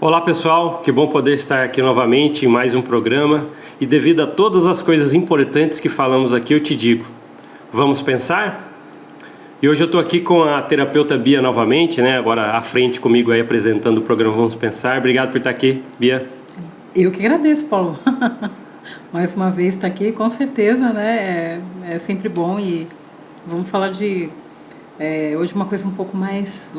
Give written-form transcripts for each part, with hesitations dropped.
Olá pessoal, que bom poder estar aqui novamente em mais um programa. E devido a todas as coisas importantes que falamos aqui, eu te digo, vamos pensar? E hoje eu estou aqui com a terapeuta Bia novamente, né? Agora à frente comigo aí apresentando o programa Vamos Pensar. Obrigado por estar aqui, Bia. Eu que agradeço, Paulo. Mais uma vez estar aqui, com certeza, né? É sempre bom e vamos falar de hoje uma coisa um pouco mais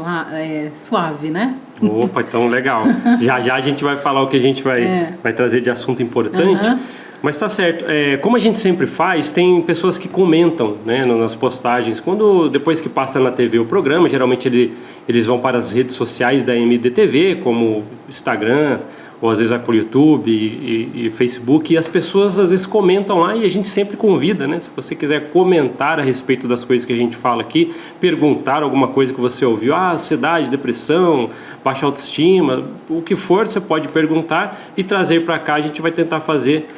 suave, né? Opa, então legal. Já a gente vai falar o que a gente vai trazer de assunto importante. Mas tá certo. Como a gente sempre faz, tem pessoas que comentam, né, nas postagens. Depois que passa na TV o programa, geralmente eles vão para as redes sociais da MDTV, como Instagram, ou às vezes vai para o YouTube e Facebook, e as pessoas às vezes comentam lá e a gente sempre convida, né? Se você quiser comentar a respeito das coisas que a gente fala aqui, perguntar alguma coisa que você ouviu, ansiedade, depressão, baixa autoestima, o que for, você pode perguntar e trazer para cá. A gente vai tentar fazer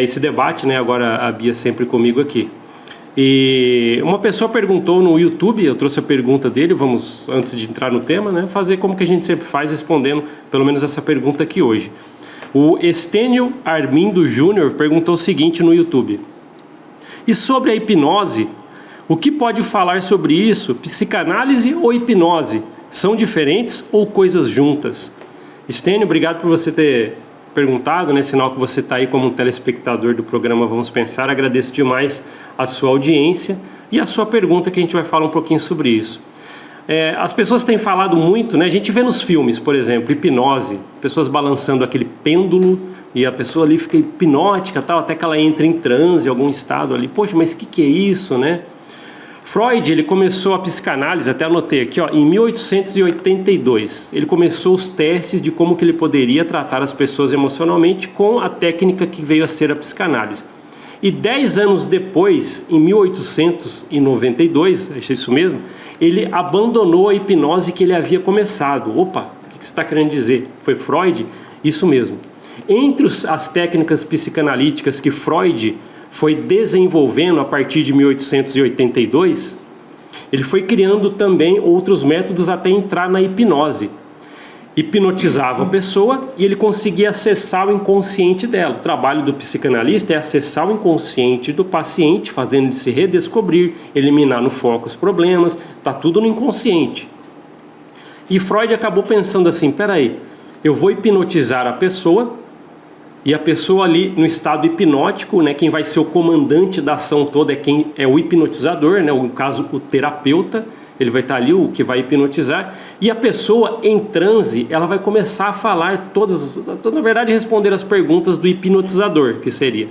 esse debate, né? Agora a Bia sempre comigo aqui. E uma pessoa perguntou no YouTube, eu trouxe a pergunta dele, vamos, antes de entrar no tema, né, fazer como que a gente sempre faz, respondendo pelo menos essa pergunta aqui hoje. O Estênio Armindo Júnior perguntou o seguinte no YouTube: e sobre a hipnose, o que pode falar sobre isso? Psicanálise ou hipnose? São diferentes ou coisas juntas? Estênio, obrigado por você ter perguntado, né? Sinal que você está aí como um telespectador do programa Vamos Pensar. Agradeço demais a sua audiência e a sua pergunta, que a gente vai falar um pouquinho sobre isso. As pessoas têm falado muito, né? A gente vê nos filmes, por exemplo, hipnose, pessoas balançando aquele pêndulo e a pessoa ali fica hipnótica, tal, até que ela entra em transe, em algum estado ali. Poxa, mas o que é isso, né? Freud, ele começou a psicanálise, até anotei aqui, em 1882. Ele começou os testes de como que ele poderia tratar as pessoas emocionalmente com a técnica que veio a ser a psicanálise. E 10 anos depois, em 1892, é isso mesmo, ele abandonou a hipnose que ele havia começado. Opa, o que você está querendo dizer? Foi Freud? Isso mesmo. Entre as técnicas psicanalíticas que Freud foi desenvolvendo a partir de 1882, ele foi criando também outros métodos até entrar na hipnose. Hipnotizava a pessoa e ele conseguia acessar o inconsciente dela. O trabalho do psicanalista é acessar o inconsciente do paciente, fazendo ele se redescobrir, eliminar no foco os problemas, está tudo no inconsciente. E Freud acabou pensando assim, peraí, eu vou hipnotizar a pessoa, e a pessoa ali no estado hipnótico, né, quem vai ser o comandante da ação toda é o hipnotizador, né, no caso o terapeuta, ele vai estar ali, o que vai hipnotizar, e a pessoa em transe, ela vai começar a falar na verdade responder as perguntas do hipnotizador, que seria.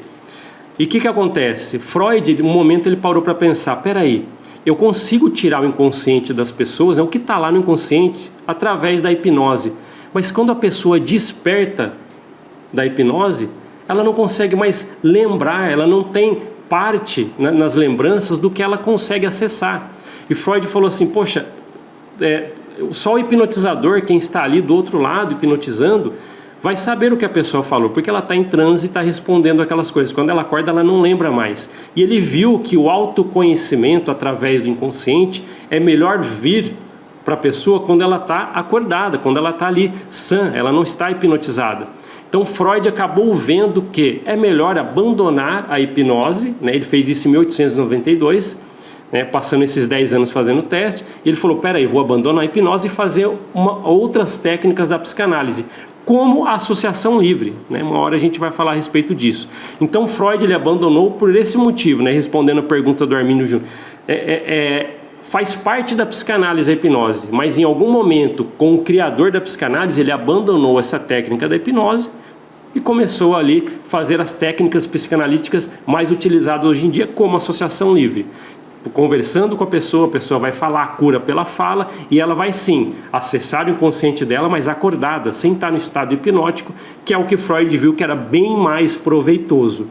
E o que acontece? Freud, um momento ele parou para pensar, peraí, eu consigo tirar o inconsciente das pessoas, o que está lá no inconsciente, através da hipnose, mas quando a pessoa desperta da hipnose, ela não consegue mais lembrar, ela não tem parte, né, nas lembranças do que ela consegue acessar. E Freud falou assim, poxa, só o hipnotizador, quem está ali do outro lado hipnotizando, vai saber o que a pessoa falou, porque ela está em transe e está respondendo aquelas coisas. Quando ela acorda, ela não lembra mais. E ele viu que o autoconhecimento através do inconsciente é melhor vir para a pessoa quando ela está acordada, quando ela está ali sã, ela não está hipnotizada. Então Freud acabou vendo que é melhor abandonar a hipnose, né? Ele fez isso em 1892, né? Passando esses 10 anos fazendo o teste, e ele falou, peraí, vou abandonar a hipnose e fazer outras técnicas da psicanálise, como a associação livre, né? Uma hora a gente vai falar a respeito disso. Então Freud ele abandonou por esse motivo, né? Respondendo a pergunta do Armindo Júnior. Faz parte da psicanálise a hipnose, mas em algum momento, com o criador da psicanálise, ele abandonou essa técnica da hipnose e começou ali a fazer as técnicas psicanalíticas mais utilizadas hoje em dia, como associação livre. Conversando com a pessoa vai falar a cura pela fala e ela vai sim acessar o inconsciente dela, mas acordada, sem estar no estado hipnótico, que é o que Freud viu que era bem mais proveitoso.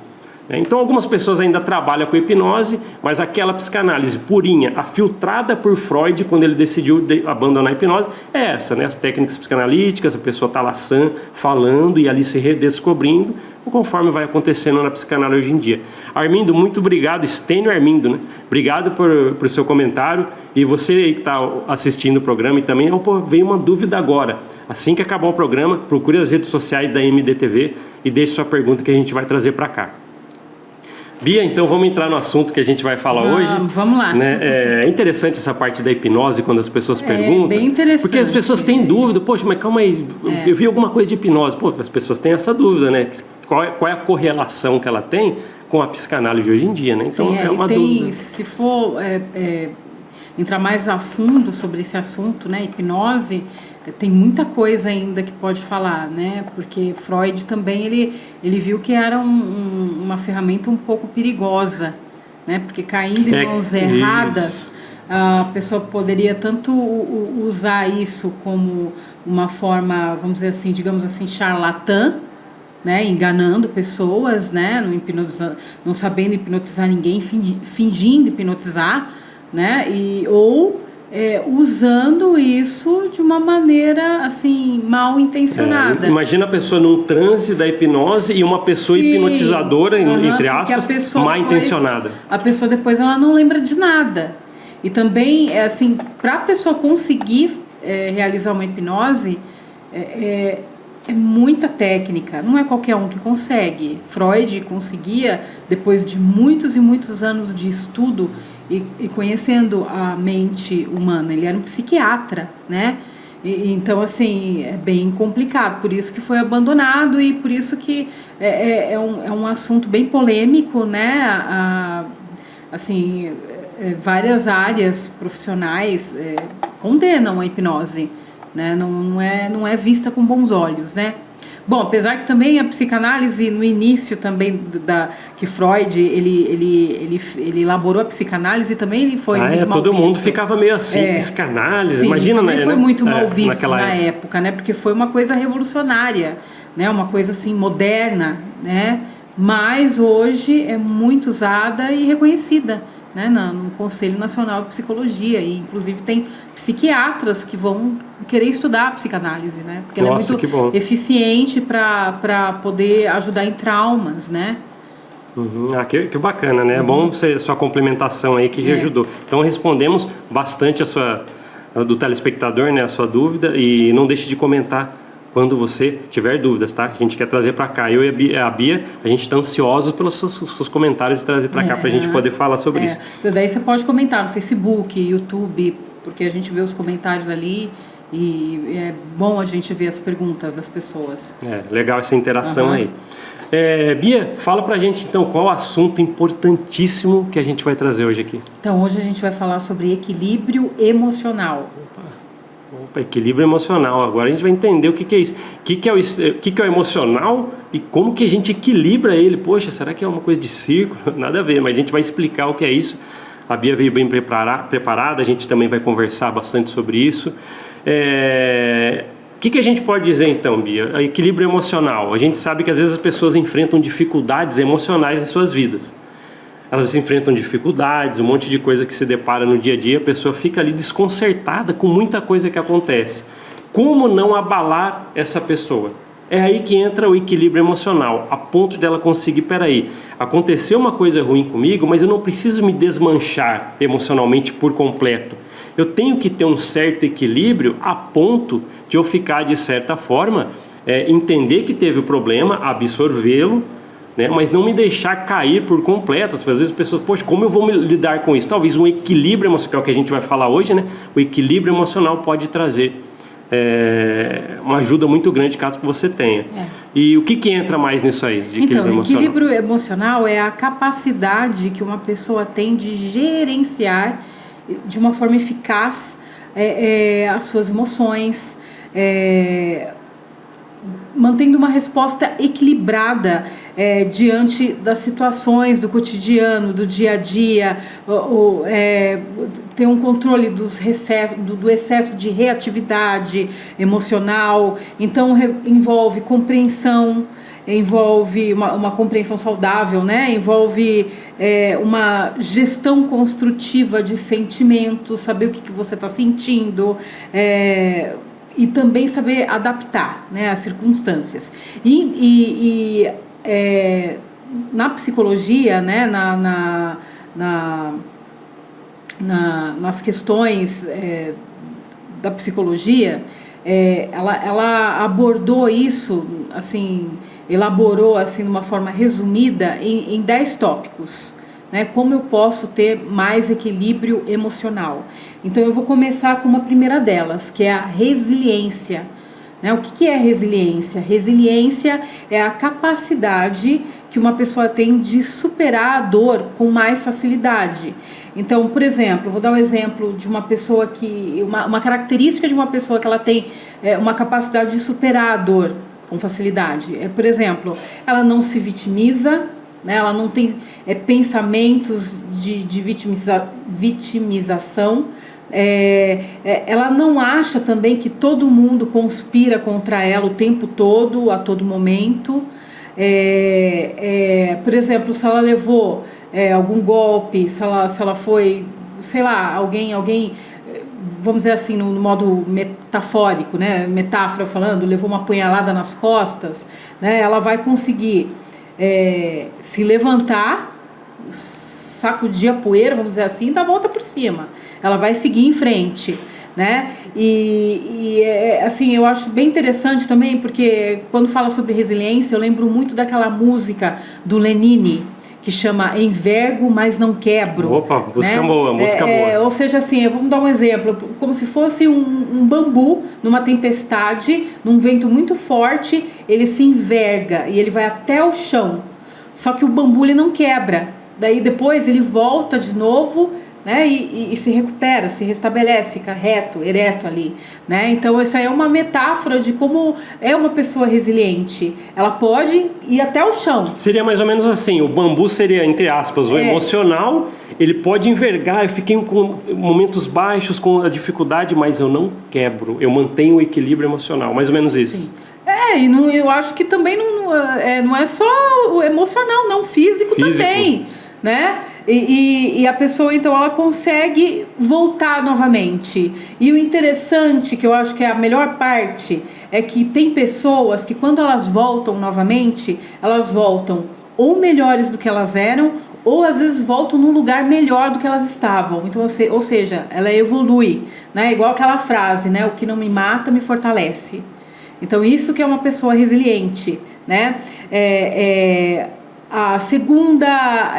Então algumas pessoas ainda trabalham com hipnose, mas aquela psicanálise purinha, a filtrada por Freud quando ele decidiu abandonar a hipnose, é essa, né? As técnicas psicanalíticas, a pessoa está lá sã, falando e ali se redescobrindo, conforme vai acontecendo na psicanálise hoje em dia. Armindo, muito obrigado, Estênio Armindo, né? Obrigado por seu comentário E você aí que está assistindo o programa e também, veio uma dúvida agora. Assim que acabar o programa, procure as redes sociais da MDTV e deixe sua pergunta que a gente vai trazer para cá. Bia, então vamos entrar no assunto que a gente vai falar hoje. Vamos lá. Né? É interessante essa parte da hipnose, quando as pessoas perguntam. É bem interessante. Porque as pessoas têm dúvida. Poxa, mas calma aí, eu vi alguma coisa de hipnose. Pô, as pessoas têm essa dúvida, né? Qual é a correlação que ela tem com a psicanálise de hoje em dia, né? Então, sim, é uma dúvida. Se for entrar mais a fundo sobre esse assunto, né? Hipnose, tem muita coisa ainda que pode falar, né? Porque Freud também, ele viu que era uma ferramenta um pouco perigosa, né? Porque caindo em mãos erradas, a pessoa poderia tanto usar isso como uma forma, vamos dizer assim, digamos assim, charlatã, né? Enganando pessoas, né? Não sabendo hipnotizar ninguém, fingindo hipnotizar, né? Ou usando isso de uma maneira assim mal intencionada. Imagina a pessoa num transe da hipnose e uma pessoa hipnotizadora, entre aspas, mal intencionada. A pessoa depois ela não lembra de nada. E também assim, para a pessoa conseguir realizar uma hipnose é muita técnica, não é qualquer um que consegue. Freud conseguia, depois de muitos e muitos anos de estudo e conhecendo a mente humana, ele era um psiquiatra, né? Então, assim, é bem complicado, por isso que foi abandonado e por isso que é um assunto bem polêmico, né? Assim, várias áreas profissionais condenam a hipnose, né? Não é vista com bons olhos, né? Bom, apesar que também a psicanálise no início também que Freud ele elaborou a psicanálise também ele foi muito mal todo visto. Mundo ficava meio assim, psicanálise, sim, imagina, né? Foi muito mal visto na época. época, né? Porque foi uma coisa revolucionária, né? Uma coisa assim moderna, né? Mas hoje é muito usada e reconhecida, né, no Conselho Nacional de Psicologia, e inclusive tem psiquiatras que vão querer estudar a psicanálise, né, porque ela é muito eficiente para poder ajudar em traumas, né. Que bacana, né? É bom sua complementação aí que já ajudou. Então respondemos bastante do telespectador, né, a sua dúvida, e não deixe de comentar quando você tiver dúvidas, tá? A gente quer trazer para cá. Eu e a Bia, a gente está ansiosos pelos seus comentários e trazer para cá para a gente poder falar sobre isso. Daí você pode comentar no Facebook, YouTube, porque a gente vê os comentários ali e é bom a gente ver as perguntas das pessoas. Legal essa interação aí. Bia, fala pra gente então qual o assunto importantíssimo que a gente vai trazer hoje aqui. Então, hoje a gente vai falar sobre equilíbrio emocional. Equilíbrio emocional. Agora a gente vai entender o que é isso. O que é o emocional e como que a gente equilibra ele. Poxa, será que é uma coisa de círculo? Nada a ver, mas a gente vai explicar o que é isso. A Bia veio bem preparada, a gente também vai conversar bastante sobre isso. O que a gente pode dizer então, Bia? Equilíbrio emocional. A gente sabe que às vezes as pessoas enfrentam dificuldades emocionais em suas vidas. Elas enfrentam dificuldades, um monte de coisa que se depara no dia a dia, a pessoa fica ali desconcertada com muita coisa que acontece. Como não abalar essa pessoa? É aí que entra o equilíbrio emocional, a ponto dela conseguir, peraí, aconteceu uma coisa ruim comigo, mas eu não preciso me desmanchar emocionalmente por completo. Eu tenho que ter um certo equilíbrio a ponto de eu ficar, de certa forma, entender que teve o problema, absorvê-lo, né, mas não me deixar cair por completo. Às vezes as pessoas, poxa, como eu vou lidar com isso? Talvez um equilíbrio emocional, que a gente vai falar hoje, né? O equilíbrio emocional pode trazer uma ajuda muito grande caso que você tenha. E o que entra mais nisso aí, de equilíbrio emocional? Equilíbrio emocional é a capacidade que uma pessoa tem de gerenciar de uma forma eficaz as suas emoções, mantendo uma resposta equilibrada diante das situações do cotidiano, do dia a dia, ter um controle do excesso de reatividade emocional. Então envolve compreensão, envolve uma compreensão saudável, né? Envolve uma gestão construtiva de sentimentos, saber o que você está sentindo, e também saber adaptar, né, as circunstâncias. Na psicologia, né, nas questões da psicologia, ela abordou isso, assim, elaborou assim, de uma forma resumida em 10 tópicos, né? Como eu posso ter mais equilíbrio emocional. Então eu vou começar com uma primeira delas, que é a resiliência. Né? O que é resiliência? Resiliência é a capacidade que uma pessoa tem de superar a dor com mais facilidade. Então, por exemplo, vou dar um exemplo de uma pessoa que... Uma característica de uma pessoa que ela tem uma capacidade de superar a dor com facilidade. Por exemplo, ela não se vitimiza, né? Ela não tem pensamentos de vitimização. Ela não acha também que todo mundo conspira contra ela o tempo todo, a todo momento. Por exemplo, se ela levou algum golpe, se ela foi, sei lá, alguém, vamos dizer assim, no modo metafórico, né? Metáfora falando, levou uma punhalada nas costas, né? Ela vai conseguir se levantar, sacudir a poeira, vamos dizer assim, e dar a volta por cima. Ela vai seguir em frente, né? Assim, eu acho bem interessante também, porque quando fala sobre resiliência, eu lembro muito daquela música do Lenine, que chama Envergo, mas não quebro. Opa, música, né? Boa, música boa. Ou seja, assim, vamos dar um exemplo, como se fosse um bambu numa tempestade, num vento muito forte, ele se enverga e ele vai até o chão. Só que o bambu ele não quebra. Daí depois ele volta de novo, né, e se recupera, se restabelece, fica reto, ereto ali, né? Então isso aí é uma metáfora de como é uma pessoa resiliente. Ela pode ir até o chão. Seria mais ou menos assim, o bambu seria, entre aspas, o emocional, ele pode envergar, eu fiquei com momentos baixos, com a dificuldade, mas eu não quebro, eu mantenho o equilíbrio emocional, mais ou menos isso. Sim. Eu acho que também não é só o emocional, não, físico também, né? E a pessoa, então, ela consegue voltar novamente. E o interessante, que eu acho que é a melhor parte, é que tem pessoas que quando elas voltam novamente, elas voltam ou melhores do que elas eram, ou às vezes voltam num lugar melhor do que elas estavam. Então, ou seja, ela evolui, né? Igual aquela frase, né? O que não me mata me fortalece. Então, isso que é uma pessoa resiliente, né? A segunda...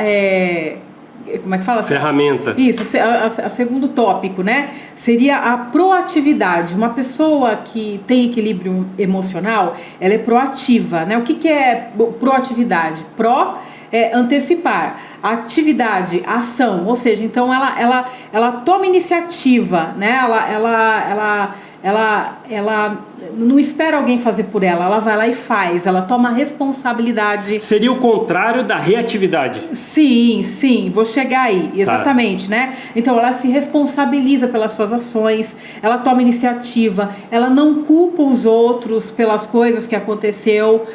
como é que fala? Ferramenta. Isso, a segundo tópico, né? Seria a proatividade. Uma pessoa que tem equilíbrio emocional, ela é proativa, né? O que é proatividade? Pro é antecipar. Atividade, ação. Ou seja, então ela toma iniciativa, né? Ela não espera alguém fazer por ela vai lá e faz, ela toma responsabilidade. Seria o contrário da reatividade. Sim, vou chegar aí, exatamente, né? Então ela se responsabiliza pelas suas ações, ela toma iniciativa, ela não culpa os outros pelas coisas que aconteceu.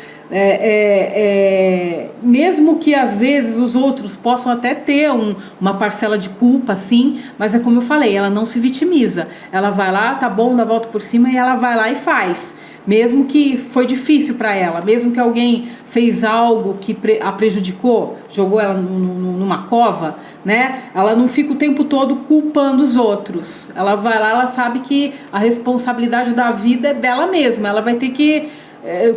Mesmo que às vezes os outros possam até ter uma parcela de culpa, sim, mas é como eu falei, ela não se vitimiza, ela vai lá, tá bom, dá a volta por cima e ela vai lá e faz, mesmo que foi difícil para ela, mesmo que alguém fez algo que a prejudicou, jogou ela numa cova, né? Ela não fica o tempo todo culpando os outros, ela vai lá, ela sabe que a responsabilidade da vida é dela mesma, ela vai ter que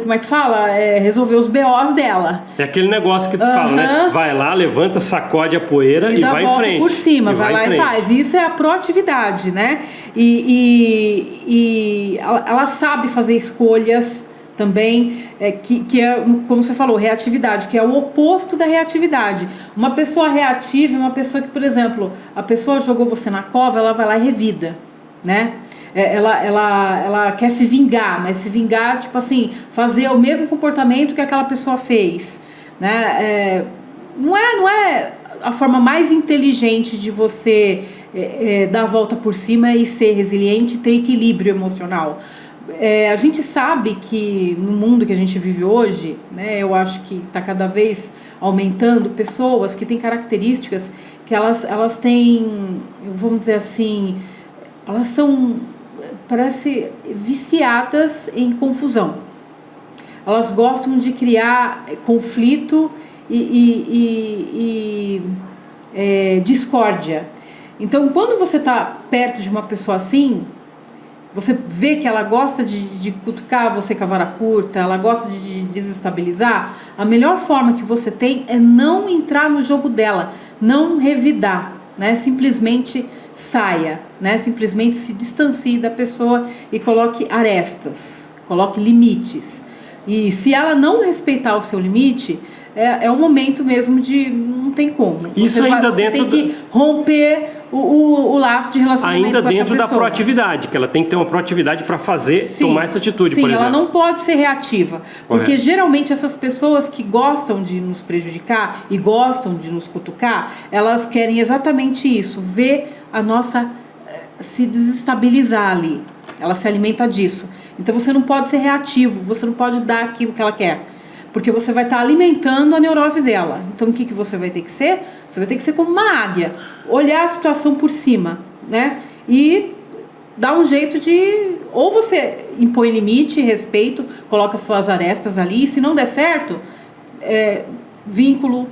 como é que fala? Resolver os BOs dela. É aquele negócio que tu fala, né? Vai lá, levanta, sacode a poeira e vai em frente. Por cima, vai lá e faz. Isso é a proatividade, né? E ela sabe fazer escolhas também, que é, como você falou, reatividade, que é o oposto da reatividade. Uma pessoa reativa é uma pessoa que, por exemplo, a pessoa jogou você na cova, ela vai lá e revida, né? Ela quer se vingar, mas se vingar, tipo assim, fazer o mesmo comportamento que aquela pessoa fez, né? Não é a forma mais inteligente de você dar a volta por cima e ser resiliente e ter equilíbrio emocional. A gente sabe que no mundo que a gente vive hoje, né, eu acho que está cada vez aumentando pessoas que têm características que elas têm, vamos dizer assim, elas são... parece viciadas em confusão. Elas gostam de criar conflito e discórdia. Então, quando você está perto de uma pessoa assim, você vê que ela gosta de cutucar você com a vara curta, ela gosta de desestabilizar, a melhor forma que você tem é não entrar no jogo dela, não revidar, né? Simplesmente saia, né? Simplesmente se distancie da pessoa e coloque arestas, coloque limites. E se ela não respeitar o seu limite, é o momento mesmo de não tem como. Isso ainda você dentro tem que romper o laço de relacionamento ainda com essa dentro da pessoa. Proatividade, que ela tem que ter uma proatividade para tomar essa atitude, por exemplo. Sim, ela não pode ser reativa. Porque geralmente essas pessoas que gostam de nos prejudicar e gostam de nos cutucar, elas querem exatamente isso, ver a nossa se desestabilizar ali. Ela se alimenta disso. Então você não pode ser reativo, você não pode dar aquilo que ela quer. Porque você vai estar alimentando a neurose dela. Então o que você vai ter que ser? Você vai ter que ser como uma águia. Olhar a situação por cima, né? E dar um jeito de... Ou você impõe limite, respeito, coloca suas arestas ali. E se não der certo, vínculo,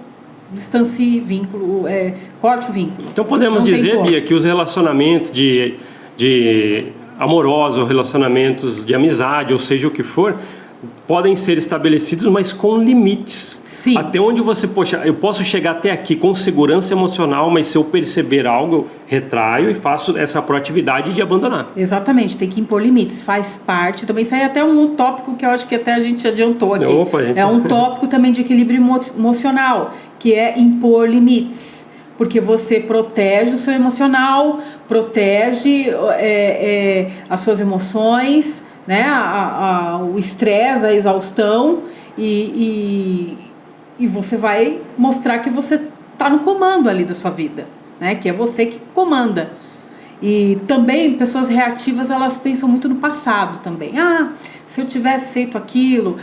distancie vínculo, corte o vínculo. Então podemos dizer, Bia, que os relacionamentos de amorosos, relacionamentos de amizade, ou seja o que for, podem ser estabelecidos, mas com limites. Sim. Até onde você, eu posso chegar até aqui com segurança emocional, mas se eu perceber algo, eu retraio e faço essa proatividade de abandonar. Exatamente, tem que impor limites, faz parte. Também sai até um tópico que eu acho que até a gente adiantou aqui. É um tópico também de equilíbrio emocional, que é impor limites. Porque você protege o seu emocional, protege as suas emoções, né? O estresse, a exaustão, e você vai mostrar que você está no comando ali da sua vida, né? Que é você que comanda. E também pessoas reativas, elas pensam muito no passado também. Se eu tivesse feito aquilo,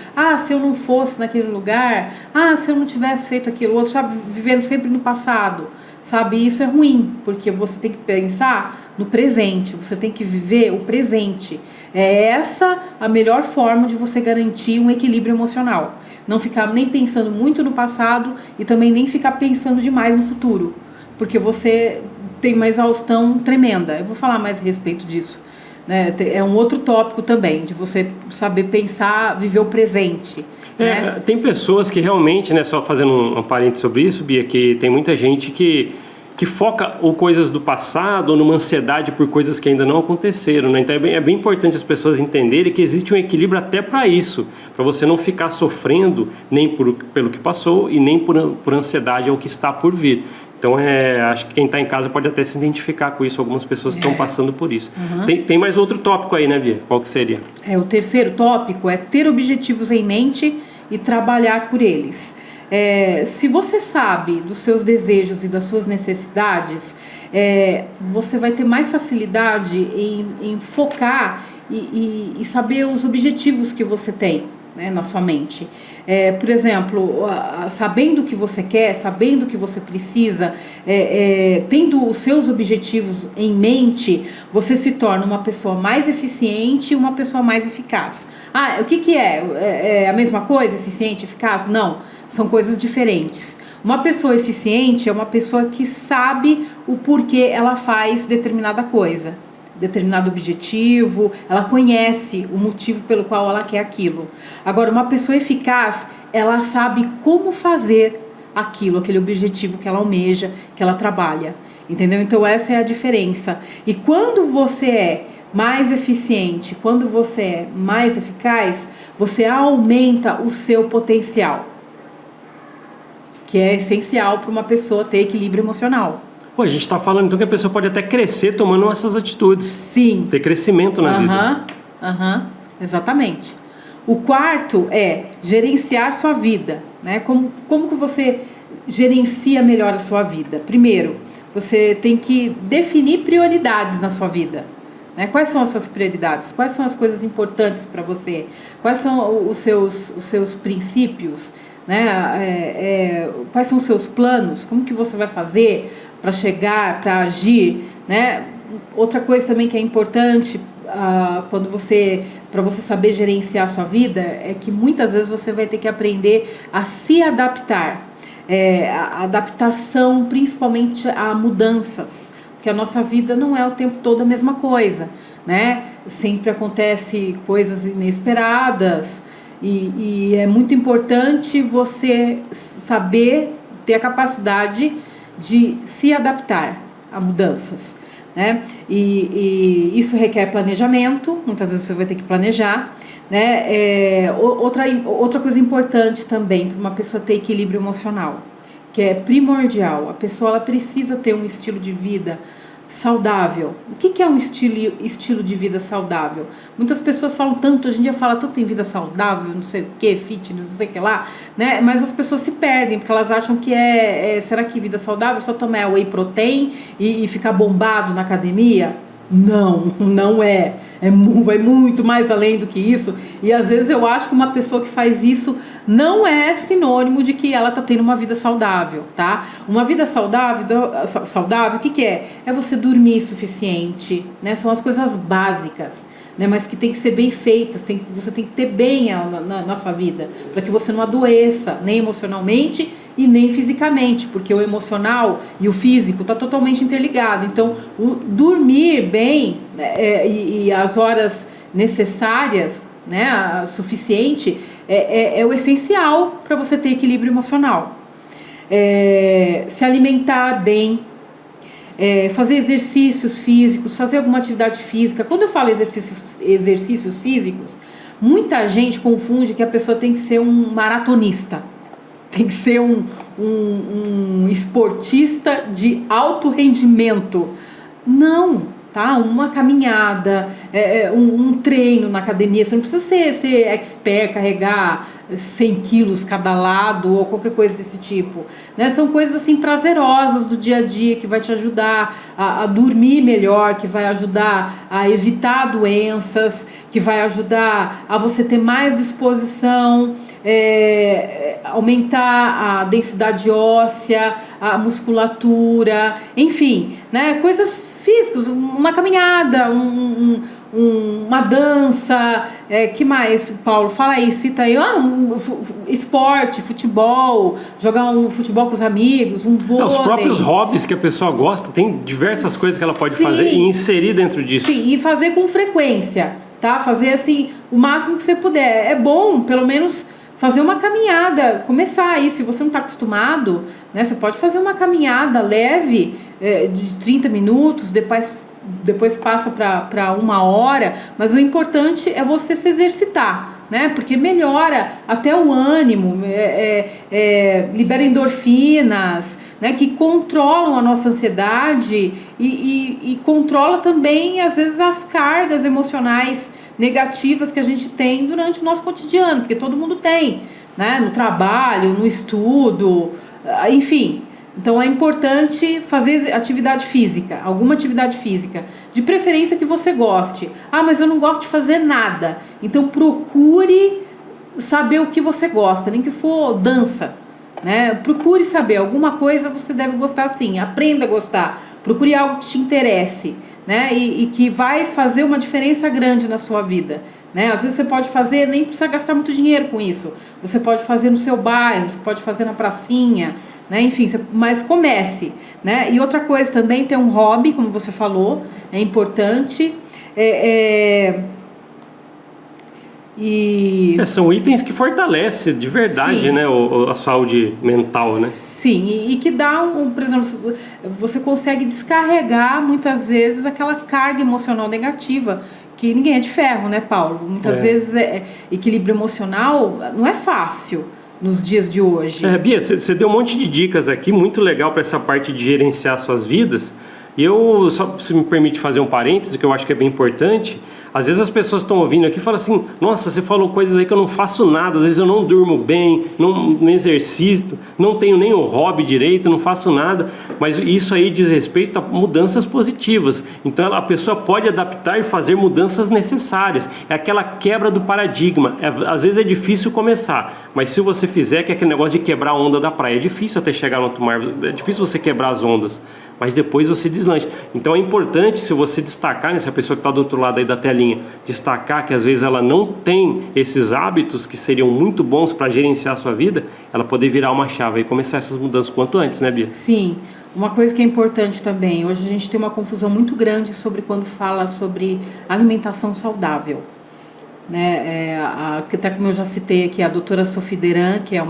se eu não fosse naquele lugar, se eu não tivesse feito aquilo outro, sabe? Vivendo sempre no passado, sabe? Isso é ruim, porque você tem que pensar no presente, você tem que viver o presente. É essa a melhor forma de você garantir um equilíbrio emocional. Não ficar nem pensando muito no passado e também nem ficar pensando demais no futuro, porque você tem uma exaustão tremenda. Eu vou falar mais a respeito disso, né? É um outro tópico também, de você saber pensar, viver o presente. Né? Tem pessoas que realmente, né, só fazendo um parênteses sobre isso, Bia, que tem muita gente que foca ou coisas do passado ou numa ansiedade por coisas que ainda não aconteceram, né? Então é bem importante as pessoas entenderem que existe um equilíbrio até para isso, para você não ficar sofrendo nem pelo que passou e nem por ansiedade ao que está por vir. Então acho que quem está em casa pode até se identificar com isso, algumas pessoas estão passando por isso. Tem mais outro tópico aí, né, Bia? Qual que seria? O terceiro tópico é ter objetivos em mente e trabalhar por eles. Se você sabe dos seus desejos e das suas necessidades, você vai ter mais facilidade em focar e saber os objetivos que você tem, né, na sua mente. Por exemplo, sabendo o que você quer, sabendo o que você precisa, tendo os seus objetivos em mente, você se torna uma pessoa mais eficiente e uma pessoa mais eficaz. O que é? É a mesma coisa, eficiente, eficaz? Não. São coisas diferentes. Uma pessoa eficiente é uma pessoa que sabe o porquê ela faz determinada coisa, determinado objetivo, ela conhece o motivo pelo qual ela quer aquilo. Agora, uma pessoa eficaz, ela sabe como fazer aquele objetivo que ela almeja, que ela trabalha. Entendeu? Então, essa é a diferença. E quando você é mais eficiente, quando você é mais eficaz, você aumenta o seu potencial, que é essencial para uma pessoa ter equilíbrio emocional. A gente está falando então que a pessoa pode até crescer tomando essas atitudes. Sim. Ter crescimento na vida. Exatamente. O quarto é gerenciar sua vida, né? Como que você gerencia melhor a sua vida? Primeiro, você tem que definir prioridades na sua vida, né? Quais são as suas prioridades? Quais são as coisas importantes para você? Quais são os seus princípios? Né? Quais são os seus planos? Como que você vai fazer para chegar, para agir, né? Outra coisa também que é importante para você saber gerenciar a sua vida é que muitas vezes você vai ter que aprender a se adaptar, a adaptação principalmente a mudanças, porque a nossa vida não é o tempo todo a mesma coisa, né? Sempre acontece coisas inesperadas e é muito importante você saber ter a capacidade de se adaptar a mudanças, né? E isso requer planejamento, muitas vezes você vai ter que planejar, né? Outra coisa importante também para uma pessoa ter equilíbrio emocional, que é primordial, a pessoa ela precisa ter um estilo de vida saudável. O que é um estilo de vida saudável? Muitas pessoas falam tanto, hoje em dia fala tanto em vida saudável, não sei o que, fitness, não sei o que lá, né? Mas as pessoas se perdem, porque elas acham que será que vida saudável é só tomar whey protein e ficar bombado na academia? Não, não é. Vai muito mais além do que isso. E às vezes eu acho que uma pessoa que faz isso não é sinônimo de que ela está tendo uma vida saudável, tá? Uma vida saudável, o que é? É você dormir suficiente, né? São as coisas básicas, né? Mas que tem que ser bem feitas, você tem que ter bem na sua vida, para que você não adoeça, nem emocionalmente e nem fisicamente, porque o emocional e o físico está totalmente interligado. Então, dormir bem e as horas necessárias, né, suficiente, é o essencial para você ter equilíbrio emocional. Se alimentar bem, fazer exercícios físicos, fazer alguma atividade física. Quando eu falo exercícios físicos, muita gente confunde que a pessoa tem que ser um maratonista. Tem que ser um esportista de alto rendimento. Não, tá? Uma caminhada, um treino na academia. Você não precisa ser expert, carregar 100 quilos cada lado ou qualquer coisa desse tipo, né? São coisas assim prazerosas do dia a dia que vai te ajudar a dormir melhor, que vai ajudar a evitar doenças, que vai ajudar a você ter mais disposição, aumentar a densidade óssea, a musculatura, enfim, né? Coisas físicas, uma caminhada, uma dança, que mais, Paulo? Fala aí, cita aí, esporte, futebol, jogar um futebol com os amigos, um vôlei. Os próprios hobbies que a pessoa gosta, tem diversas coisas que ela pode fazer e inserir dentro disso. Sim, e fazer com frequência, tá? Fazer assim, o máximo que você puder. É bom, pelo menos, fazer uma caminhada, começar aí, se você não está acostumado, né? Você pode fazer uma caminhada leve, de 30 minutos, depois passa para 1 hora, mas o importante é você se exercitar, né? Porque melhora até o ânimo, libera endorfinas, né? Que controlam a nossa ansiedade e controla também, às vezes, as cargas emocionais negativas que a gente tem durante o nosso cotidiano, porque todo mundo tem, né? No trabalho, no estudo, enfim. Então é importante fazer atividade física, alguma atividade física, de preferência que você goste. Mas eu não gosto de fazer nada. Então procure saber o que você gosta, nem que for dança, né? Procure saber, alguma coisa você deve gostar sim, aprenda a gostar, procure algo que te interesse, né? E que vai fazer uma diferença grande na sua vida, né? Às vezes você pode fazer, nem precisa gastar muito dinheiro com isso, você pode fazer no seu bairro, você pode fazer na pracinha, né? Enfim, mas comece, né? E outra coisa também, ter um hobby, como você falou, é importante. São itens que fortalecem de verdade, sim, né? A saúde mental, né? Sim, e que dá por exemplo, você consegue descarregar muitas vezes aquela carga emocional negativa, que ninguém é de ferro, né, Paulo? Muitas vezes equilíbrio emocional não é fácil nos dias de hoje. Bia, você deu um monte de dicas aqui, muito legal para essa parte de gerenciar suas vidas. E eu, só se me permite fazer um parêntese, que eu acho que é bem importante. Às vezes as pessoas estão ouvindo aqui e falam assim: nossa, você falou coisas aí que eu não faço nada, às vezes eu não durmo bem, não exercito, não tenho nem o hobby direito, não faço nada. Mas isso aí diz respeito a mudanças positivas. Então a pessoa pode adaptar e fazer mudanças necessárias. É aquela quebra do paradigma. Às vezes é difícil começar, mas se você fizer, que é aquele negócio de quebrar a onda da praia, é difícil até chegar no outro mar, é difícil você quebrar as ondas, mas depois você deslancha. Então é importante, se você destacar, nessa pessoa que está do outro lado aí da telinha, destacar que às vezes ela não tem esses hábitos que seriam muito bons para gerenciar a sua vida, ela poder virar uma chave e começar essas mudanças quanto antes, né, Bia? Sim. Uma coisa que é importante também, hoje a gente tem uma confusão muito grande sobre quando fala sobre alimentação saudável. Né? Até como eu já citei aqui, a doutora Sophie Deran, que é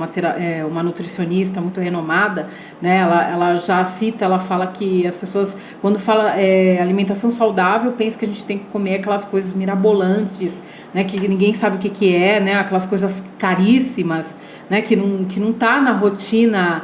uma nutricionista muito renomada, né? Ela já cita, ela fala que as pessoas, quando fala alimentação saudável, pensam que a gente tem que comer aquelas coisas mirabolantes, né? Que ninguém sabe o que é, né? Aquelas coisas caríssimas, né? Que não tá na rotina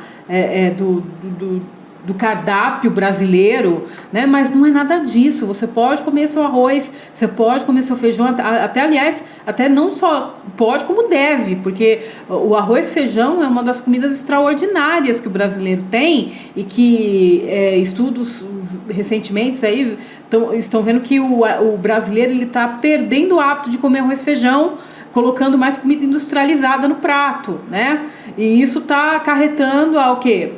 do cardápio brasileiro, né? Mas não é nada disso. Você pode comer seu arroz, você pode comer seu feijão, aliás, até não só pode, como deve, porque o arroz e feijão é uma das comidas extraordinárias que o brasileiro tem e que estudos recentemente aí estão vendo que o brasileiro está perdendo o hábito de comer arroz e feijão, colocando mais comida industrializada no prato, né? E isso está acarretando ao quê?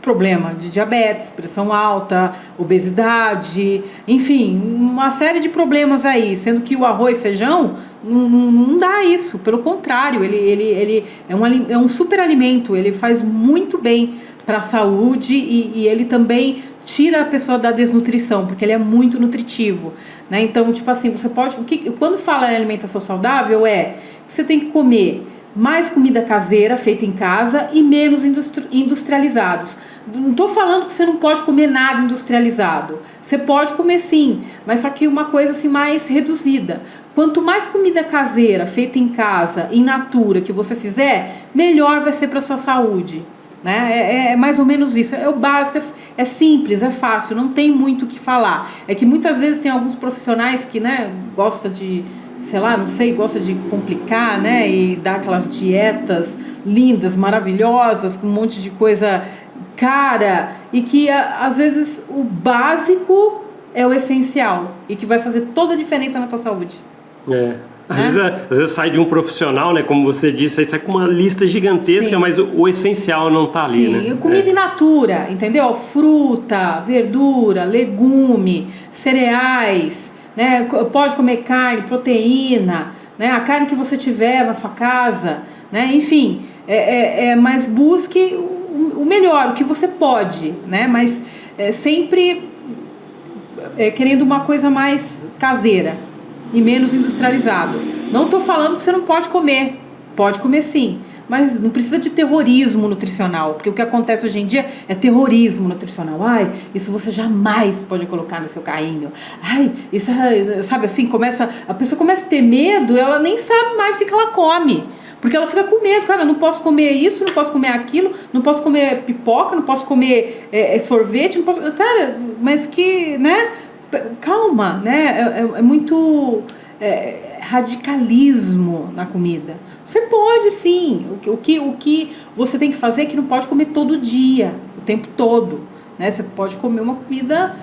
Problema de diabetes, pressão alta, obesidade, enfim, uma série de problemas aí, sendo que o arroz e feijão não dá isso, pelo contrário, ele é um super alimento, ele faz muito bem para a saúde e ele também tira a pessoa da desnutrição, porque ele é muito nutritivo, né? Então, tipo assim, você pode, quando fala em alimentação saudável, você tem que comer mais comida caseira feita em casa e menos industrializados. Não estou falando que você não pode comer nada industrializado. Você pode comer sim, mas só que uma coisa assim mais reduzida. Quanto mais comida caseira feita em casa, in natura, que você fizer, melhor vai ser para a sua saúde. Né? É mais ou menos isso. É o básico, é simples, é fácil, não tem muito o que falar. É que muitas vezes tem alguns profissionais que, né, gostam de, sei lá, não sei, gosta de complicar, né, e dar aquelas dietas lindas, maravilhosas, com um monte de coisa cara, e que às vezes o básico é o essencial e que vai fazer toda a diferença na tua saúde. Às vezes sai de um profissional, né, como você disse, aí sai com uma lista gigantesca, sim, mas o essencial não está ali, sim, né? Comida in natura, entendeu? Fruta, verdura, legume, cereais, né? Pode comer carne, proteína, né? A carne que você tiver na sua casa, né? Enfim, mas busque o melhor, o que você pode, né? Mas sempre querendo uma coisa mais caseira e menos industrializado. Não estou falando que você não pode comer sim, mas não precisa de terrorismo nutricional, porque o que acontece hoje em dia é terrorismo nutricional. Isso você jamais pode colocar no seu carrinho. Isso, sabe assim, a pessoa começa a ter medo, ela nem sabe mais o que ela come. Porque ela fica com medo, cara, não posso comer isso, não posso comer aquilo, não posso comer pipoca, não posso comer sorvete, não posso... Cara, mas que, né? Calma, né? É muito radicalismo na comida. Você pode sim, o que você tem que fazer é que não pode comer todo dia, o tempo todo, né? Você pode comer uma comida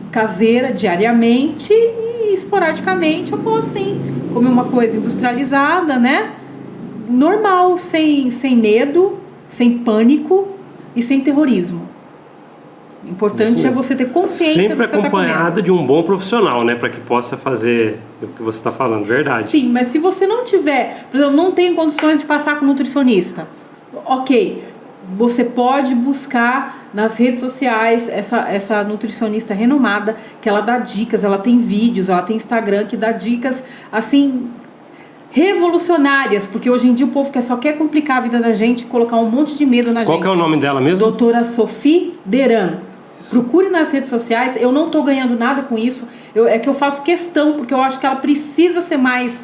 caseira diariamente e esporadicamente eu posso sim comer uma coisa industrializada, né? Normal, sem medo, sem pânico e sem terrorismo. O importante é você ter consciência sempre do que você está comendo. Acompanhada de um bom profissional, né? Para que possa fazer o que você está falando, verdade. Sim, mas se você não tiver, por exemplo, não tem condições de passar com um nutricionista, ok, você pode buscar nas redes sociais essa nutricionista renomada, que ela dá dicas, ela tem vídeos, ela tem Instagram que dá dicas, assim, revolucionárias, porque hoje em dia o povo só quer complicar a vida da gente, colocar um monte de medo na gente. Qual que é o nome dela mesmo? Doutora Sophie Deran. Procure nas redes sociais. Eu não estou ganhando nada com isso. É que eu faço questão, porque eu acho que ela precisa ser mais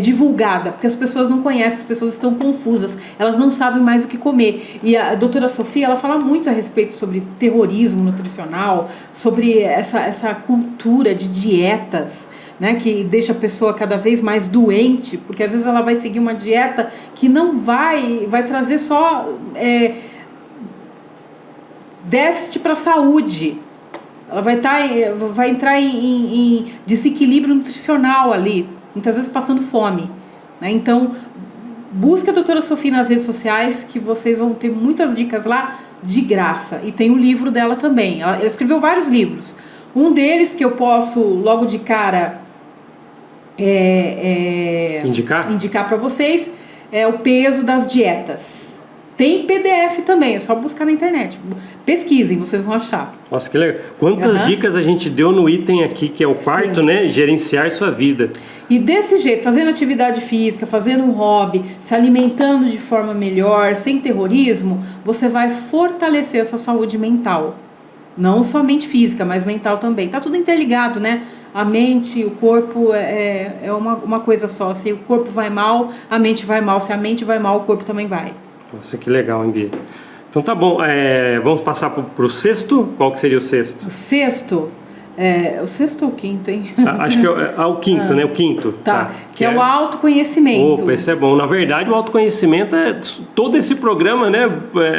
divulgada, porque as pessoas não conhecem, as pessoas estão confusas, elas não sabem mais o que comer. E a doutora Sophie, ela fala muito a respeito sobre terrorismo nutricional, sobre essa cultura de dietas, né, que deixa a pessoa cada vez mais doente, porque às vezes ela vai seguir uma dieta que não vai trazer só déficit para a saúde. Ela vai entrar em desequilíbrio nutricional ali, muitas vezes passando fome, né? Então, busque a doutora Sophie nas redes sociais, que vocês vão ter muitas dicas lá de graça. E tem o livro dela também. Ela escreveu vários livros. Um deles que eu posso logo de cara indicar para vocês é O Peso das Dietas. Tem PDF também, é só buscar na internet. Pesquisem, vocês vão achar. Nossa, que legal. Quantas dicas a gente deu no item aqui, que é o quarto, né? Gerenciar sua vida. E desse jeito, fazendo atividade física, fazendo um hobby, se alimentando de forma melhor, sem terrorismo, você vai fortalecer a sua saúde mental. Não somente física, mas mental também. Tá tudo interligado, né? A mente e o corpo é uma coisa só. Se o corpo vai mal, a mente vai mal. Se a mente vai mal, o corpo também vai. Nossa, que legal, hein, Bia? Então tá bom, vamos passar pro sexto? Qual que seria o sexto? O sexto ou o quinto, hein? Acho que é o quinto, né? O quinto. Tá. Que é o autoconhecimento. Opa, esse é bom. Na verdade, o autoconhecimento todo esse programa, né?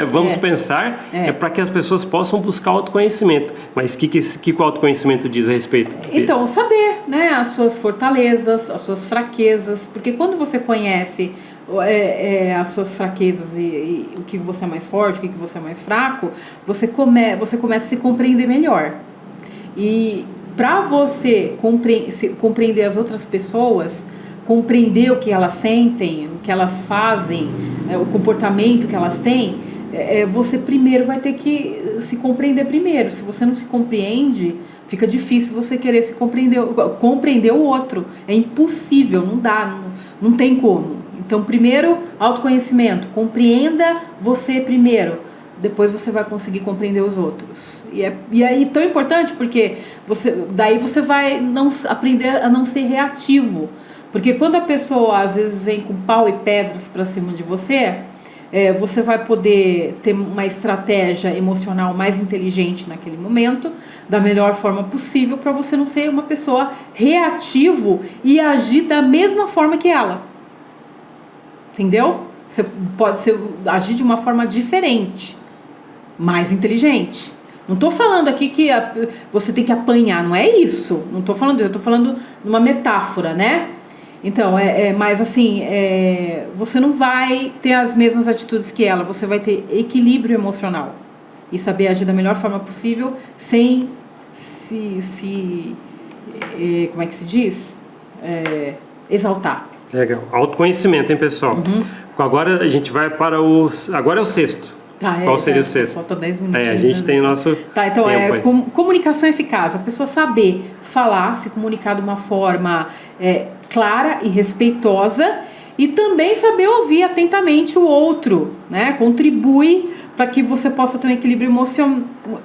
Vamos pensar, é para que as pessoas possam buscar autoconhecimento. Mas o que o autoconhecimento diz a respeito? Então, saber, né? As suas fortalezas, as suas fraquezas. Porque quando você conhece as suas fraquezas e o que você é mais forte, o que você é mais fraco, você começa a se compreender melhor. E para você compreender as outras pessoas, compreender o que elas sentem, o que elas fazem, o comportamento que elas têm, você primeiro vai ter que se compreender primeiro. Se você não se compreende, fica difícil você querer compreender o outro. É impossível, não dá, não tem como. Então, primeiro, autoconhecimento. Compreenda você primeiro. Depois você vai conseguir compreender os outros. E aí tão importante porque daí você vai aprender a não ser reativo. Porque quando a pessoa às vezes vem com pau e pedras para cima de você, você vai poder ter uma estratégia emocional mais inteligente naquele momento, da melhor forma possível, para você não ser uma pessoa reativo e agir da mesma forma que ela. Entendeu? Você pode agir de uma forma diferente, mais inteligente. Não estou falando aqui que você tem que apanhar, não é isso. Não estou falando isso, eu estou falando numa metáfora, né? Então, mas assim, você não vai ter as mesmas atitudes que ela, você vai ter equilíbrio emocional e saber agir da melhor forma possível sem como é que se diz? Exaltar. Legal. Autoconhecimento, hein, pessoal? Agora a gente vai para agora é o sexto. Qual seria o sexto? Falta 10 minutinhos. A gente tem nosso então comunicação eficaz. A pessoa saber falar, se comunicar de uma forma clara e respeitosa e também saber ouvir atentamente o outro, né? Contribui para que você possa ter um equilíbrio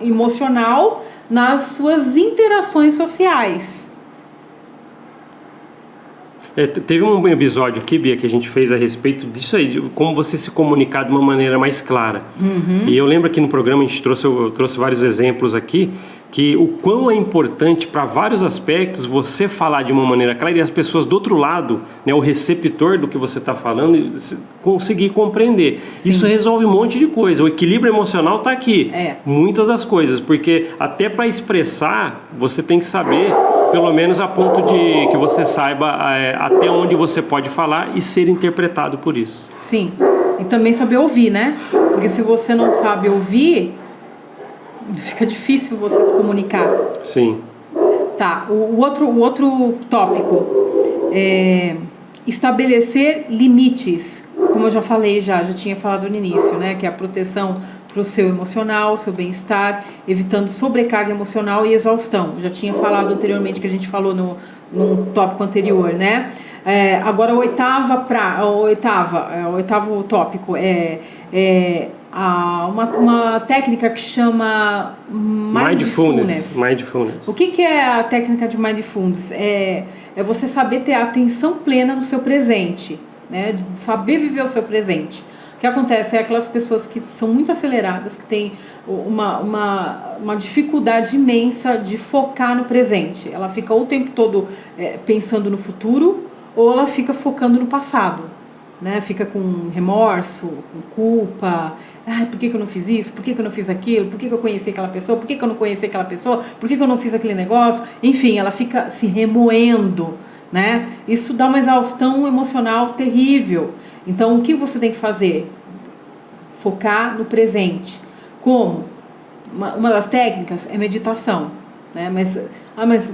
emocional nas suas interações sociais. Teve um episódio aqui, Bia, que a gente fez a respeito disso aí, de como você se comunicar de uma maneira mais clara. E eu lembro que no programa a gente trouxe vários exemplos aqui, que o quão é importante para vários aspectos você falar de uma maneira clara e as pessoas do outro lado, né, o receptor do que você está falando, conseguir compreender. Sim. Isso resolve um monte de coisa. O equilíbrio emocional está aqui. Muitas das coisas, porque até para expressar, você tem que saber, pelo menos a ponto de que você saiba até onde você pode falar e ser interpretado por isso. Sim, e também saber ouvir, né? Porque se você não sabe ouvir, fica difícil você se comunicar. Sim. Tá, o outro tópico é estabelecer limites. Como eu já falei, já tinha falado no início, né? Que é a proteção para o seu emocional, seu bem-estar, evitando sobrecarga emocional e exaustão. Eu já tinha falado anteriormente, que a gente falou no tópico anterior, né? Agora o oitavo tópico uma técnica que chama Mindfulness. O que é a técnica de Mindfulness? É você saber ter a atenção plena no seu presente, né? Saber viver o seu presente. O que acontece é aquelas pessoas que são muito aceleradas, que têm uma dificuldade imensa de focar no presente. Ela fica o tempo todo pensando no futuro, ou ela fica focando no passado, né? Fica com remorso, com culpa. Por que eu não fiz isso? Por que eu não fiz aquilo? Por que eu conheci aquela pessoa? Por que eu não conheci aquela pessoa? Por que eu não fiz aquele negócio? Enfim, ela fica se remoendo, né? Isso dá uma exaustão emocional terrível. Então, o que você tem que fazer? Focar no presente. Como? Uma das técnicas é meditação, né? Mas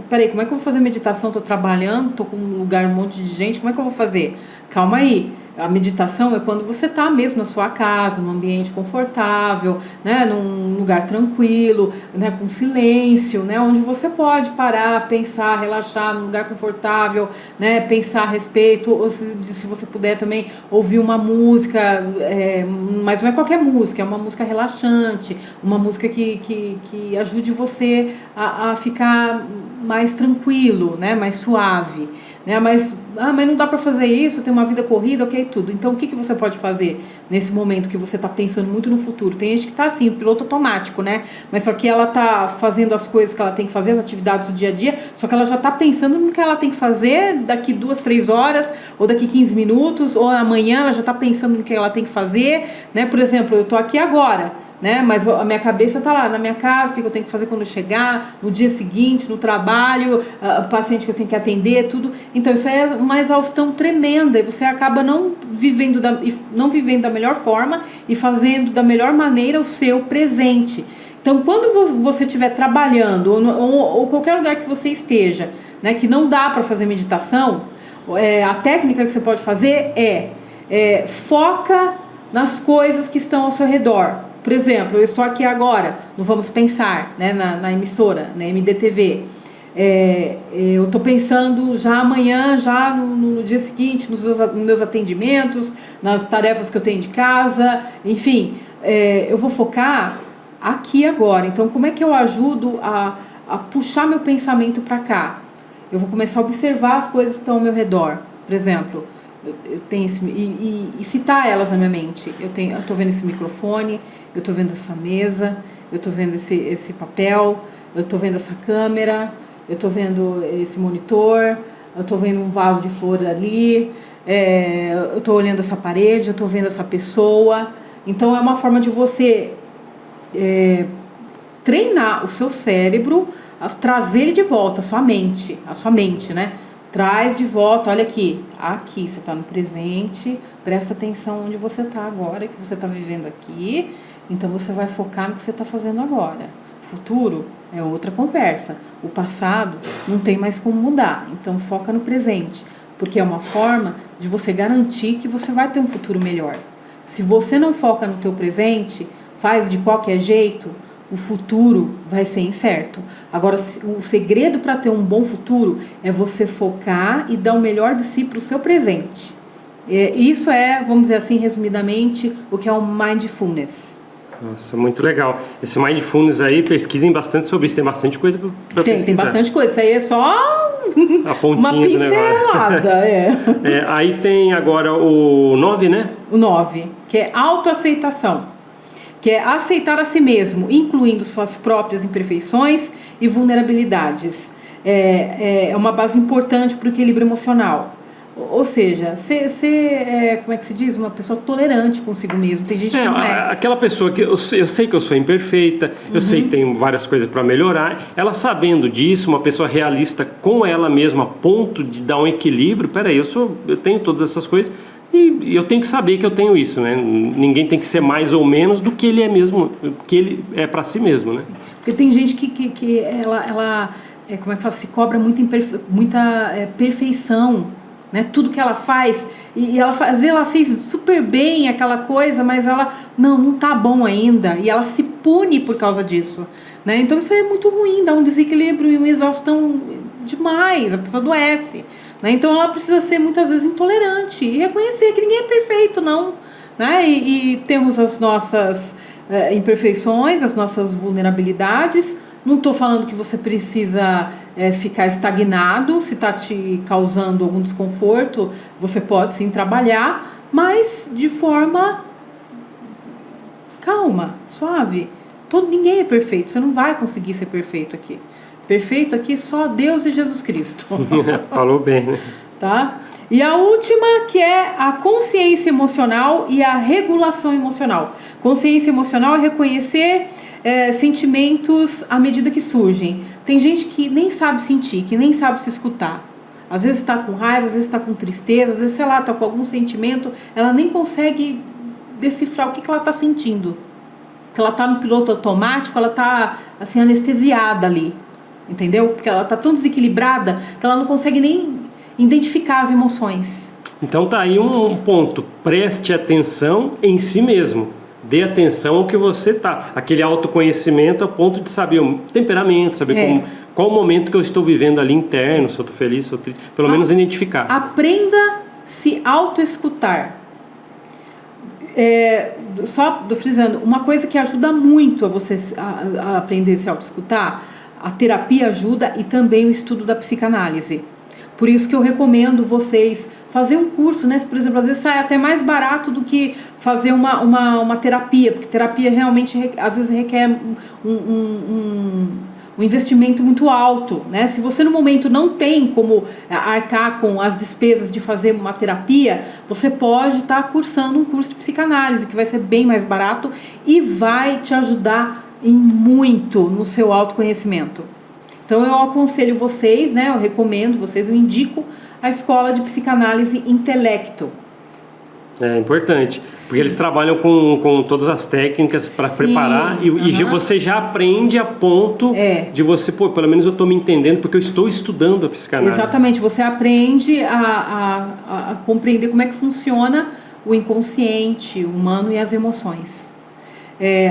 peraí, como é que eu vou fazer meditação? Estou trabalhando, estou com um lugar, um monte de gente, como é que eu vou fazer? Calma aí. A meditação é quando você está mesmo na sua casa, num ambiente confortável, né, num lugar tranquilo, né, com silêncio, né, onde você pode parar, pensar, relaxar, num lugar confortável, né, pensar a respeito, ou se você puder também ouvir uma música, mas não é qualquer música, é uma música relaxante, uma música que ajude você a ficar mais tranquilo, né, mais suave. Né, mas não dá para fazer isso, tem uma vida corrida, ok, tudo. Então o que você pode fazer nesse momento que você está pensando muito no futuro? Tem gente que está assim, piloto automático, né? Mas só que ela está fazendo as coisas que ela tem que fazer, as atividades do dia a dia, só que ela já está pensando no que ela tem que fazer daqui 2, 3 horas, ou daqui 15 minutos, ou amanhã ela já está pensando no que ela tem que fazer, né? Por exemplo, eu estou aqui agora, né? Mas a minha cabeça está lá na minha casa, o que eu tenho que fazer quando eu chegar, no dia seguinte, no trabalho, o paciente que eu tenho que atender, tudo. Então isso é uma exaustão tremenda e você acaba não vivendo da melhor forma e fazendo da melhor maneira o seu presente. Então quando você estiver trabalhando ou qualquer lugar que você esteja, né, que não dá para fazer meditação, a técnica que você pode fazer foca nas coisas que estão ao seu redor. Por exemplo, eu estou aqui agora no Vamos Pensar, né, na emissora, na MDTV. Eu estou pensando já amanhã, já no dia seguinte, nos meus atendimentos, nas tarefas que eu tenho de casa, enfim, eu vou focar aqui agora. Então, como é que eu ajudo a puxar meu pensamento para cá? Eu vou começar a observar as coisas que estão ao meu redor. Por exemplo, eu tenho e citar elas na minha mente. Eu estou vendo esse microfone, eu estou vendo essa mesa, eu estou vendo esse papel, eu estou vendo essa câmera, eu estou vendo esse monitor, eu estou vendo um vaso de flor ali, eu estou olhando essa parede, eu estou vendo essa pessoa. Então é uma forma de você treinar o seu cérebro, trazer ele de volta, a sua mente, né? Traz de volta, olha aqui, você está no presente, presta atenção onde você está agora, que você está vivendo aqui, então você vai focar no que você está fazendo agora. Futuro é outra conversa, o passado não tem mais como mudar, então foca no presente, porque é uma forma de você garantir que você vai ter um futuro melhor. Se você não foca no teu presente, faz de qualquer jeito, o futuro vai ser incerto. Agora, o segredo para ter um bom futuro é você focar e dar o melhor de si para o seu presente. Isso vamos dizer assim, resumidamente, o que é o Mindfulness. Nossa, muito legal. Esse Mindfulness aí, pesquisem bastante sobre isso, tem bastante coisa para pesquisar. Tem bastante coisa, isso aí é só a pontinha uma pincelada. Aí tem agora o 9, né? O 9, que é autoaceitação. Que é aceitar a si mesmo, incluindo suas próprias imperfeições e vulnerabilidades. É uma base importante para o equilíbrio emocional. Ou seja, ser como é que se diz? Uma pessoa tolerante consigo mesmo. Tem gente que não é. Aquela pessoa que eu sei que eu sou imperfeita, eu sei que tenho várias coisas para melhorar. Ela sabendo disso, uma pessoa realista com ela mesma, a ponto de dar um equilíbrio. Peraí, eu tenho todas essas coisas. E eu tenho que saber que eu tenho isso, né? Ninguém tem que ser mais ou menos do que ele é mesmo, que ele é para si mesmo, né? Porque tem gente que ela como é que fala, se cobra muita perfeição, né? Tudo que ela faz, e ela às vezes ela fez super bem aquela coisa, mas ela não tá bom ainda, e ela se pune por causa disso, né? Então isso é muito ruim, dá um desequilíbrio e uma exaustão demais, a pessoa adoece. Então ela precisa ser muitas vezes intolerante e reconhecer que ninguém é perfeito, não, né? E temos as nossas imperfeições, as nossas vulnerabilidades. Não estou falando que você precisa ficar estagnado. Se está te causando algum desconforto, você pode sim trabalhar, mas de forma calma, suave. Ninguém é perfeito, você não vai conseguir ser perfeito aqui. Perfeito aqui só Deus e Jesus Cristo. Falou bem, né? Tá? E a última, que é a consciência emocional e a regulação emocional. Consciência emocional é reconhecer sentimentos à medida que surgem. Tem gente que nem sabe sentir, que nem sabe se escutar. Às vezes está com raiva, às vezes está com tristeza, às vezes, sei lá, está com algum sentimento, ela nem consegue decifrar o que ela está sentindo. Porque ela está no piloto automático, ela está assim, anestesiada ali. Entendeu? Porque ela está tão desequilibrada que ela não consegue nem identificar as emoções. Então tá aí um ponto, preste atenção em si mesmo, dê atenção ao que você tá, aquele autoconhecimento a ponto de saber o temperamento, saber qual o momento que eu estou vivendo ali interno, se eu estou feliz, se eu estou triste, pelo menos identificar. Aprenda a se autoescutar. Só frisando, uma coisa que ajuda muito a você a aprender a se autoescutar, a terapia ajuda e também o estudo da psicanálise. Por isso que eu recomendo vocês fazer um curso, né? Por exemplo, às vezes sai até mais barato do que fazer uma terapia, porque terapia realmente às vezes requer um investimento muito alto, né? Se você no momento não tem como arcar com as despesas de fazer uma terapia, você pode estar cursando um curso de psicanálise, que vai ser bem mais barato e vai te ajudar em muito no seu autoconhecimento. Então eu aconselho vocês, né? Eu recomendo vocês, eu indico a Escola de Psicanálise Intelecto. É importante, porque eles trabalham com todas as técnicas para preparar e você já aprende a ponto de você, pelo menos eu estou me entendendo porque eu estou estudando a psicanálise. Exatamente, você aprende a compreender como é que funciona o inconsciente humano e as emoções.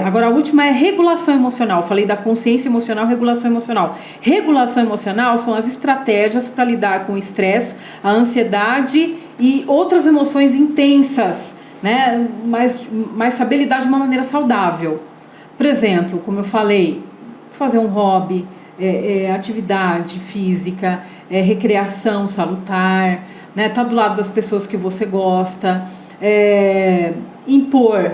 Agora a última é regulação emocional. Falei da consciência emocional, regulação emocional. Regulação emocional são as estratégias para lidar com o estresse, a ansiedade e outras emoções intensas, né? Mas saber lidar de uma maneira saudável. Por exemplo, como eu falei, fazer um hobby, atividade física, recreação salutar, né? Tá do lado das pessoas que você gosta, impor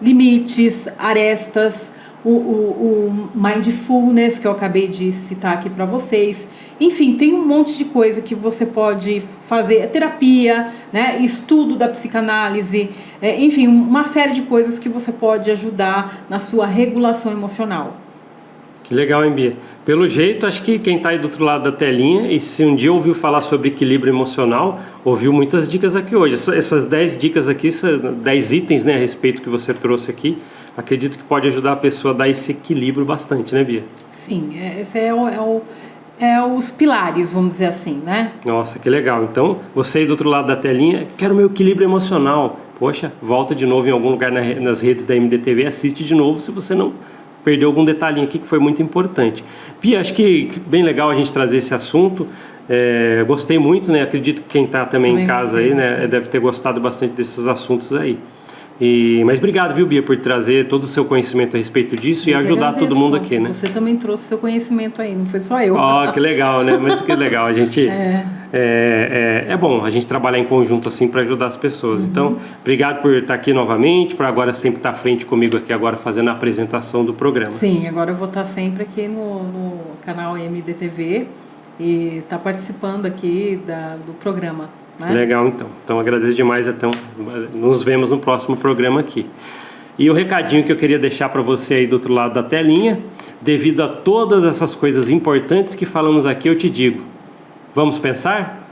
limites, arestas, o mindfulness que eu acabei de citar aqui para vocês. Enfim, tem um monte de coisa que você pode fazer, terapia, né, estudo da psicanálise, enfim, uma série de coisas que você pode ajudar na sua regulação emocional. Que legal, hein, Bia? Pelo jeito, acho que quem está aí do outro lado da telinha, e se um dia ouviu falar sobre equilíbrio emocional, ouviu muitas dicas aqui hoje. Essas 10 dicas aqui, 10 itens, né, a respeito que você trouxe aqui, acredito que pode ajudar a pessoa a dar esse equilíbrio bastante, né, Bia? Sim, esse os pilares, vamos dizer assim, né? Nossa, que legal. Então, você aí do outro lado da telinha, quero meu equilíbrio emocional. Poxa, volta de novo em algum lugar nas redes da MDTV, assiste de novo se você não perdeu algum detalhinho aqui que foi muito importante. Pia, acho que bem legal a gente trazer esse assunto. Gostei muito, né? Acredito que quem está também em casa aí, né, deve ter gostado bastante desses assuntos aí. Mas obrigado, viu, Bia, por trazer todo o seu conhecimento a respeito disso e ajudar todo mundo aqui, né? Você também trouxe seu conhecimento aí, não foi só eu. Que legal, né? Mas que legal, a gente... É bom a gente trabalhar em conjunto assim para ajudar as pessoas. Então, obrigado por estar aqui novamente, por agora sempre estar à frente comigo aqui agora fazendo a apresentação do programa. Sim, agora eu vou estar sempre aqui no canal MDTV e estar participando aqui do programa. Né? Legal, então. Então, agradeço demais. Então, nos vemos no próximo programa aqui. E o recadinho que eu queria deixar para você aí do outro lado da telinha, devido a todas essas coisas importantes que falamos aqui, eu te digo, vamos pensar?